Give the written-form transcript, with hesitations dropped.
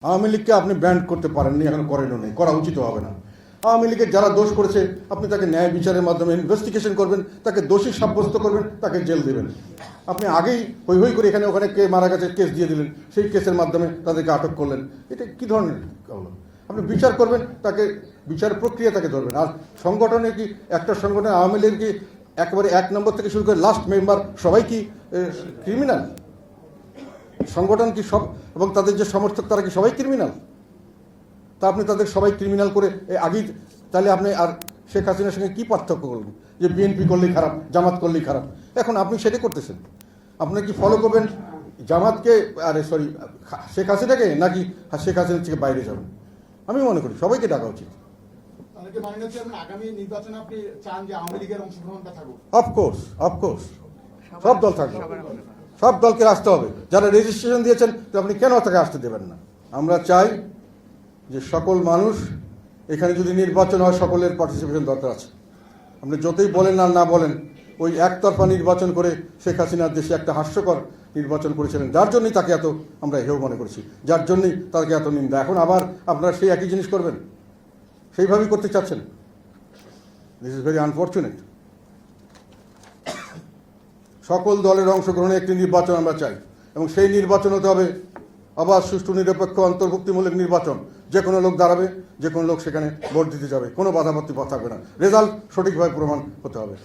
আওয়ামী লীগকে আপনি ব্যান্ড করতে পারেননি, এখন করেনও নেই, করা উচিত হবে না। আওয়ামী লীগের যারা দোষ করেছে আপনি তাকে ন্যায় বিচারের মাধ্যমে ইনভেস্টিগেশন করবেন, তাকে দোষী সাব্যস্ত করবেন, তাকে জেল দেবেন। আপনি আগেই হই হই করে এখানে ওখানে কে মারা গেছে কেস দিয়ে দিলেন, সেই কেসের মাধ্যমে তাদেরকে আটক করলেন। এটা কী ধরনের হলো? আপনি বিচার করবেন, তাকে বিচার প্রক্রিয়া তাকে ধরবেন। আর সংগঠনে কি একটা সংগঠনে আওয়ামী লীগ কি একেবারে 1 নম্বর থেকে শুরু করে লাস্ট মেম্বার সবাই কি ক্রিমিনাল? সংগঠন কি সব এবং তাদের যে সমর্থক তারা কি সবাই ক্রিমিনাল? তা আপনি তাদের সবাই ক্রিমিনাল করে আগেই তাহলে আপনি আর শেখ হাসিনার সঙ্গে কী পার্থক্য করবেন? যে বিএনপি করলেই খারাপ, জামাত করলেই খারাপ। এখন আপনি সেটাই করতেছেন। আপনি কি ফলো করবেন জামাতকে, শেখ হাসিনাকে, নাকি শেখ হাসিনার থেকে বাইরে যাবেন? আমি মনে করি সবাইকে ডাকা উচিত। অফকোর্স সব দল থাকবে, সব দলকে আসতে হবে। যারা রেজিস্ট্রেশন দিয়েছেন তো আপনি কেন তাকে আসতে দেবেন না? আমরা চাই যে সকল মানুষ, এখানে যদি নির্বাচন হয় সকলের পার্টিসিপেশন দরকার আছে। আপনি যতই বলেন আর না বলেন, ওই একতরফা নির্বাচন করে শেখ হাসিনার দেশে একটা হাস্যকর নির্বাচন করেছিলেন, যার জন্যই তাকে এত আমরা হেয় মনে করেছি, যার জন্যই তাকে এত নিন্দা। এখন আবার আপনারা সেই একই জিনিস করবেন, সেইভাবেই করতে চাচ্ছেন। This is very unfortunate. সকল দলের অংশগ্রহণে একটি নির্বাচন আমরা চাই, এবং সেই নির্বাচন হতে হবে আবার সুষ্ঠু, নিরপেক্ষ, অন্তর্ভুক্তিমূলক নির্বাচন। যে কোনো লোক দাঁড়াবে, যে কোনো লোক সেখানে ভোট দিতে যাবে, কোনো বাধাবর্তী থাকবে না। রেজাল্ট সঠিকভাবে প্রমাণ হতে হবে।